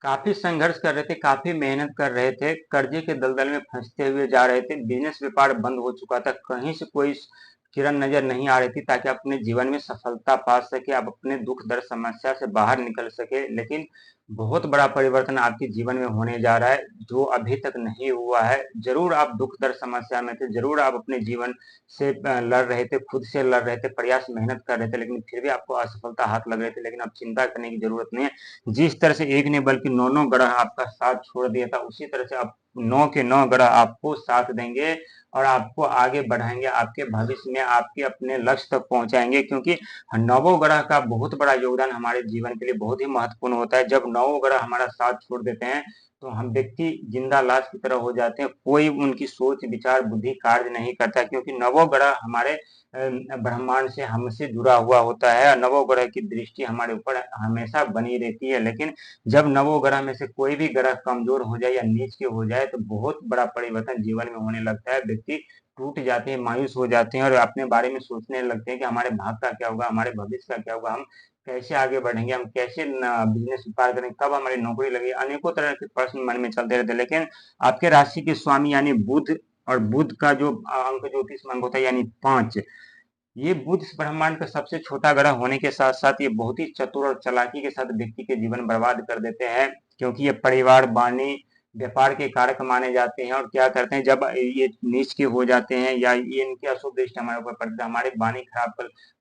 काफी संघर्ष कर रहे थे, काफी मेहनत कर रहे थे, कर्जे के दलदल में फंसते हुए जा रहे थे, बिजनेस व्यापार बंद हो चुका था, कहीं से कोई किरण नजर नहीं आ रही थी ताकि आप अपने जीवन में सफलता पा सके, आप अपने दुख दर्द समस्या से बाहर निकल सके। लेकिन बहुत बड़ा परिवर्तन आपके जीवन में होने जा रहा है जो अभी तक नहीं हुआ है। जरूर आप दुख दर्द समस्या में थे, जरूर आप अपने जीवन से लड़ रहे थे, खुद से लड़ रहे थे, प्रयास मेहनत कर रहे थे, लेकिन फिर भी आपको असफलता हाथ लग रही थी। लेकिन अब चिंता करने की जरूरत नहीं है। जिस तरह से एक ने बल्कि नौ नौ ग्रह आपका साथ छोड़ दिया था, उसी तरह से अब नौ के नौ ग्रह आपको साथ देंगे और आपको आगे बढ़ाएंगे, आपके भविष्य में आपके अपने लक्ष्य तक पहुंचाएंगे। क्योंकि नवों ग्रह का बहुत बड़ा योगदान हमारे जीवन के लिए बहुत ही महत्वपूर्ण होता है। जब नवों ग्रह हमारा साथ छोड़ देते हैं तो हम व्यक्ति जिंदा लाश की तरह हो जाते हैं, कोई उनकी सोच विचार बुद्धि कार्य नहीं करता, क्योंकि नवों ग्रह हमारे ब्रह्मांड से हमसे जुड़ा हुआ होता है। नवों ग्रह की दृष्टि हमारे ऊपर हमेशा बनी रहती है। लेकिन जब नवों ग्रह में से कोई भी ग्रह कमजोर हो जाए या नीच के हो जाए तो बहुत बड़ा परिवर्तन जीवन में होने लगता है। व्यक्ति टूट जाते हैं, मायूस हो जाते हैं और अपने बारे में सोचने लगते हैं कि हमारे भाग का क्या होगा, हमारे भविष्य का क्या होगा, हम कैसे आगे बढ़ेंगे, हम कैसे बिजनेस व्यापार करेंगे, कब हमारी नौकरी लगेगी, अनेकों तरह के प्रश्न मन में चलते रहते हैं। लेकिन आपके राशि के स्वामी यानी बुध, और बुध का जो अंक ज्योतिष में अंक होता है यानी 5, ये बुध इस ब्रह्मांड का सबसे छोटा ग्रह होने के साथ साथ ये बहुत ही चतुर और चालाकी के साथ व्यक्ति के जीवन बर्बाद कर देते हैं। क्योंकि ये परिवार वाणी व्यापार के कारक माने जाते हैं और क्या करते हैं, जब ये नीच के हो जाते हैं या ये इनके अशुभ दृष्टि हमारे ऊपर पड़ता है, हमारे वाणी खराब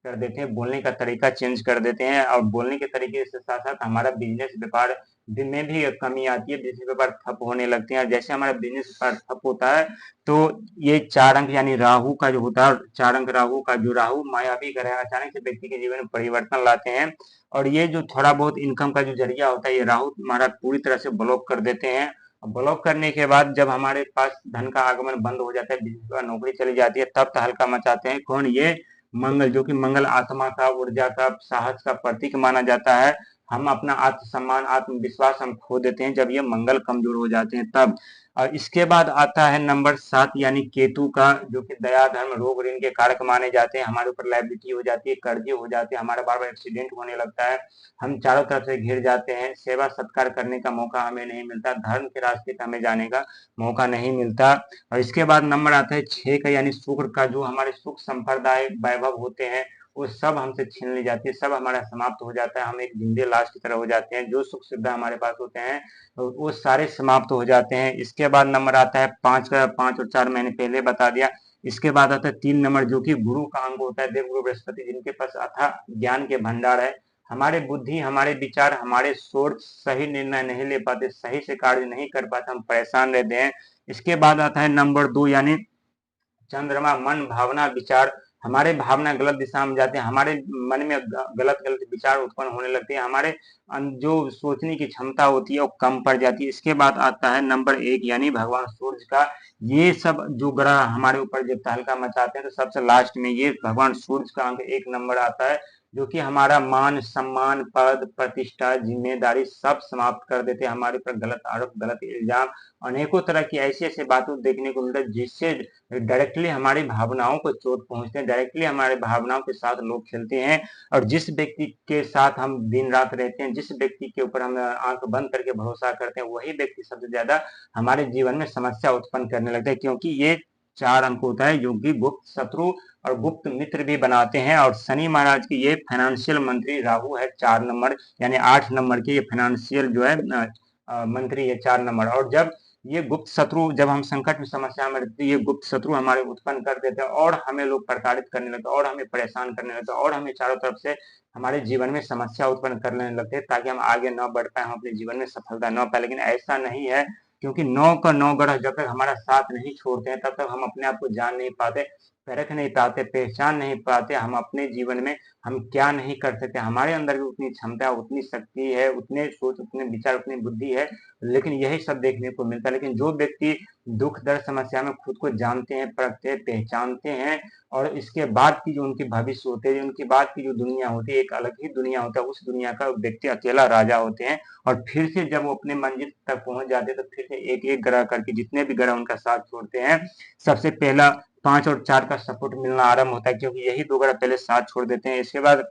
कर देते हैं, बोलने का तरीका चेंज कर देते हैं और बोलने के तरीके से साथ साथ हमारा बिजनेस व्यापार में भी कमी आती है, बिजनेस व्यापार ठप होने लगते हैं। जैसे हमारा बिजनेस व्यापार ठप होता है तो ये 4 अंक यानी राहु का जो होता है, 4 अंक राहु का, जो राहु मायावी ग्रह अचानक से व्यक्ति के जीवन में परिवर्तन लाते हैं और ये जो थोड़ा बहुत इनकम का जो जरिया होता है ये राहु हमारा पूरी तरह से ब्लॉक कर देते हैं। ब्लॉक करने के बाद जब हमारे पास धन का आगमन बंद हो जाता है, बिजनेस का नौकरी चली जाती है, तब तहलका मचाते हैं कौन, ये मंगल, जो कि मंगल आत्मा का, ऊर्जा का, साहस का प्रतीक माना जाता है। हम अपना आत्मसम्मान आत्मविश्वास हम खो देते हैं जब ये मंगल कमजोर हो जाते हैं तब। और इसके बाद आता है नंबर 7 यानी केतु का, जो कि दया धर्म रोग ऋण के कारक माने जाते हैं। हमारे ऊपर लायबिलिटी हो जाती है, कर्जे हो जाते हैं, हमारा बार बार एक्सीडेंट होने लगता है, हम चारों तरफ से घिर जाते हैं, सेवा सत्कार करने का मौका हमें नहीं मिलता, धर्म के रास्ते पे हमें जाने का मौका नहीं मिलता। और इसके बाद नंबर आता है 6 का यानी शुक्र का, जो हमारे सुख संप्रदाय वैभव होते हैं वो सब हमसे छीन ली जाती है, सब हमारा समाप्त हो जाता है, हम एक जिंदे लाश की तरह हो जाते हैं। जो सुख सुविधा हमारे पास होते हैं तो वो सारे समाप्त हो जाते हैं। इसके बाद नंबर आता है 5 का, 5 और 4 मैंने पहले बता दिया। इसके बाद आता है 3 नंबर, जो कि गुरु का अंक होता है, देवगुरु बृहस्पति, जिनके पास अथाह ज्ञान के भंडार है। हमारे बुद्धि, हमारे विचार, हमारे सोच सही निर्णय नहीं ले पाते, सही से कार्य नहीं कर पाते, हम परेशान रहते हैं। इसके बाद आता है नंबर 2 यानी चंद्रमा, मन भावना विचार, हमारे भावना गलत दिशा में जाते हैं, हमारे मन में गलत गलत विचार उत्पन्न होने लगते हैं, हमारे जो सोचने की क्षमता होती है वो कम पड़ जाती है। इसके बाद आता है नंबर 1 यानी भगवान सूर्य का। ये सब जो ग्रह हमारे ऊपर जब तहलका मचाते हैं तो सबसे लास्ट में ये भगवान सूर्य का अंक 1 नंबर आता है, जो कि हमारा मान सम्मान पद प्रतिष्ठा जिम्मेदारी सब समाप्त कर देते हैं। हमारे ऊपर गलत आरोप गलत इल्जाम अनेकों तरह की ऐसी ऐसी बातों देखने को मिलता है जिससे डायरेक्टली हमारी भावनाओं को चोट पहुंचते हैं, डायरेक्टली हमारे भावनाओं के साथ लोग खेलते हैं। और जिस व्यक्ति के साथ हम दिन रात रहते हैं, जिस व्यक्ति के ऊपर हम आंख बंद करके भरोसा करते हैं, वही व्यक्ति सबसे ज्यादा हमारे जीवन में समस्या उत्पन्न करने लगता है। क्योंकि ये 4 अंक होता है जो कि गुप्त शत्रु और गुप्त मित्र भी बनाते हैं। और शनि महाराज की ये फाइनेंशियल मंत्री राहु है 4 नंबर यानी 8 नंबर के, ये फाइनेंशियल जो है मंत्री है 4 नंबर। और जब ये गुप्त शत्रु, जब हम संकट में समस्या में रहते हैं, ये गुप्त शत्रु हमारे उत्पन्न कर देते हैं और हमें लोग प्रताड़ित करने लगते हैं और हमें परेशान करने लगते हैं और हमें चारों तरफ से हमारे जीवन में समस्या उत्पन्न करने लगते हैं ताकि हम आगे न बढ़ पाए, हम अपने जीवन में सफलता न पाए। लेकिन ऐसा नहीं है, क्योंकि 9 का 9 ग्रह जब तक हमारा साथ नहीं छोड़ते हैं तब तक हम अपने आप को जान नहीं पाते, परख नहीं पाते, पहचान नहीं पाते हम अपने जीवन में हम क्या नहीं कर सकते। हमारे अंदर भी उतनी क्षमता, उतनी शक्ति है, उतने सोच, उतने विचार, उतनी बुद्धि है, लेकिन यही सब देखने को मिलता है। लेकिन जो व्यक्ति दुख दर्द समस्या में खुद को जानते हैं, परखते हैं, पहचानते हैं और इसके बाद की जो उनकी भविष्य होते हैं, उनकी बाद की जो दुनिया होती है, एक अलग ही दुनिया होता है, उस दुनिया का व्यक्ति अकेला राजा होते हैं। और फिर से जब वो अपने मंजिल तक पहुंच जाते हैं तो फिर से एक एक ग्रह करके जितने भी ग्रह उनका साथ छोड़ते हैं, सबसे पहला 5 और 4 का सपोर्ट मिलना आरंभ होता है, क्योंकि यही 2 ग्रह पहले साथ छोड़ देते हैं। इसके बाद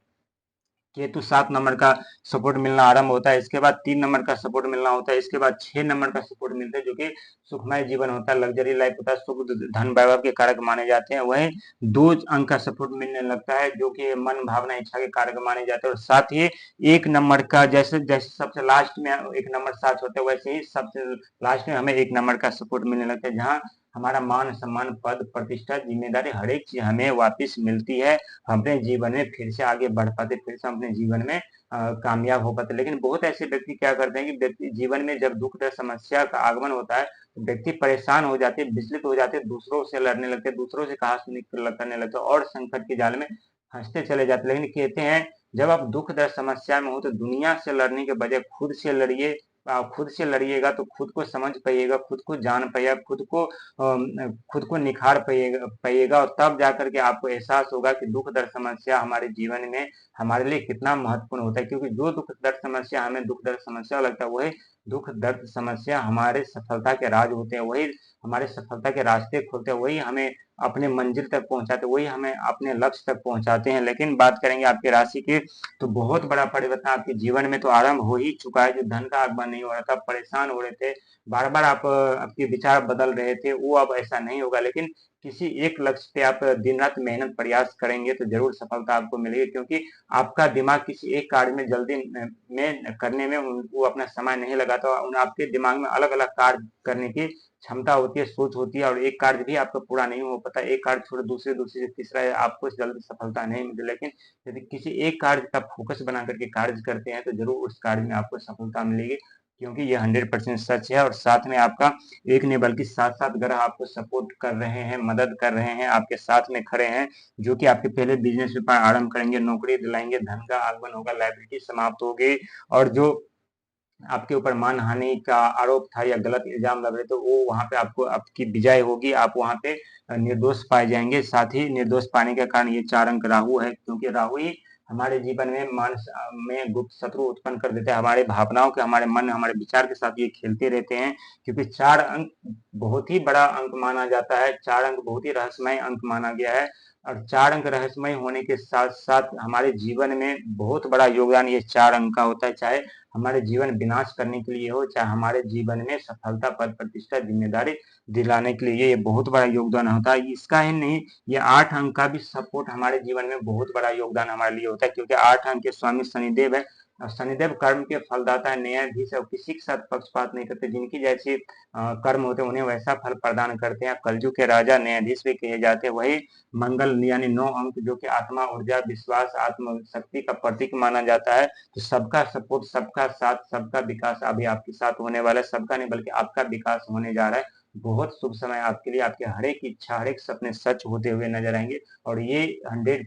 केतु 7 नंबर का सपोर्ट मिलना आरंभ होता है, इसके बाद 3 नंबर का सपोर्ट मिलना होता है, इसके बाद 6 नंबर का सपोर्ट मिलता है, जो कि सुखमय जीवन होता है, लग्जरी लाइफ होता है, सुख धन वैभव के कारक माने जाते हैं। वहीं 2 अंक का सपोर्ट मिलने लगता है, जो कि मन भावना इच्छा के कारक माने जाते हैं। और साथ ही 1 नंबर का, जैसे जैसे सबसे लास्ट में 1 नंबर साथ होता है, वैसे ही सबसे लास्ट में हमें 1 नंबर का सपोर्ट मिलने लगता है, जहाँ हमारा मान सम्मान पद प्रतिष्ठा जिम्मेदारी हर एक चीज हमें वापिस मिलती है, हम अपने जीवन में फिर से आगे बढ़ पाते, फिर से हम अपने जीवन में कामयाब हो पाते। लेकिन बहुत ऐसे व्यक्ति क्या करते हैं कि व्यक्ति जीवन में जब दुख दर्द समस्या का आगमन होता है, तो व्यक्ति परेशान हो जाते हैं, विचलित हो जाते हैं, दूसरों से लड़ने लगते हैं, दूसरों से कहा सुनी करने लगते हैं और संकट के जाल में फंसते चले जाते हैं। लेकिन कहते हैं, जब आप दुख दर्द समस्या में हो तो दुनिया से लड़ने के बजाय खुद से लड़िए। आप खुद से लड़िएगा तो खुद को समझ पाइएगा, खुद को जान पाइएगा, खुद को निखार पाइएगा, और तब जाकर के आपको एहसास होगा कि दुख दर्द समस्या हमारे जीवन में हमारे लिए कितना महत्वपूर्ण होता है। क्योंकि जो दुख दर्द समस्या हमें दुख दर्द समस्या लगता है, वही दुख दर्द समस्या हमारे सफलता के राज होते हैं, वही हमारे सफलता के रास्ते खोलते हैं, वही हमें अपने मंजिल तक पहुंचाते हैं, वही हमें अपने लक्ष्य तक पहुंचाते हैं। लेकिन बात करेंगे आपकी राशि की, तो बहुत बड़ा परिवर्तन आपके जीवन में तो आरंभ हो ही चुका है। जो धन का आगमन नहीं हो रहा था, परेशान हो रहे थे, बार बार आप आपके विचार बदल रहे थे, वो अब ऐसा नहीं होगा। लेकिन किसी एक लक्ष्य पे आप दिन रात मेहनत प्रयास करेंगे तो जरूर सफलता आपको मिलेगी, क्योंकि आपका दिमाग किसी एक कार्य में जल्दी में करने में वो अपना समय नहीं लगाता। उन आपके दिमाग में अलग अलग कार्य करने की क्षमता होती है, सोच होती है, और एक कार्य भी आपका पूरा नहीं हो पाता, एक कार्य छोड़ दूसरे, दूसरे से तीसरा, आपको जल्दी सफलता नहीं मिलती। लेकिन यदि किसी एक कार्य का फोकस बना करके कार्य करते हैं तो जरूर उस कार्य में आपको सफलता मिलेगी, क्योंकि ये 100% सच है। और साथ में आपका एक नहीं बल्कि 7 ग्रह आपको सपोर्ट कर रहे हैं, मदद कर रहे हैं, आपके साथ में खड़े हैं, जो कि आपके पहले बिजनेस व्यापार आरंभ करेंगे, नौकरी दिलाएंगे, धन का आगमन होगा, लायबिलिटी समाप्त होगी, और जो आपके ऊपर मानहानि का आरोप था या गलत इल्जाम लग रहे थे, वो वहां पे आपको आपकी विजय होगी, आप वहां पे निर्दोष पाए जाएंगे। साथ ही निर्दोष पाने के कारण ये 4 अंक राहु है, क्योंकि राहु ही हमारे जीवन में मानस में गुप्त शत्रु उत्पन्न कर देते हैं, हमारे भावनाओं के, हमारे मन, हमारे विचार के साथ ये खेलते रहते हैं। क्योंकि 4 अंक बहुत ही बड़ा अंक माना जाता है, 4 अंक बहुत ही रहस्यमय अंक माना गया है, और 4 अंक रहस्यमय होने के साथ साथ हमारे जीवन में बहुत बड़ा योगदान ये 4 अंक का होता है। चाहे हमारे जीवन विनाश करने के लिए हो, चाहे हमारे जीवन में सफलता पद प्रतिष्ठा जिम्मेदारी दिलाने के लिए, ये बहुत बड़ा योगदान होता है। इसका ही नहीं, ये 8 अंक का भी सपोर्ट हमारे जीवन में बहुत बड़ा योगदान हमारे लिए होता है, क्योंकि 8 अंक के स्वामी शनिदेव है, और शनिदेव कर्म के फलदाता है, न्यायाधीश है, और किसी के साथ पक्षपात नहीं करते, जिनकी जैसी कर्म होते हैं उन्हें वैसा फल प्रदान करते हैं। कलयुग के राजा न्यायाधीश भी कहे जाते हैं। वही मंगल यानी 9 अंक, जो कि आत्मा, ऊर्जा, विश्वास, आत्मशक्ति का प्रतीक माना जाता है। तो सबका सपोर्ट, सबका साथ, सबका विकास अभी आपके साथ होने वाला है, सबका नहीं बल्कि आपका विकास होने जा रहा है। बहुत शुभ समय आपके लिए, आपके हर एक इच्छा, हर एक सपने सच होते हुए नजर आएंगे, और ये 100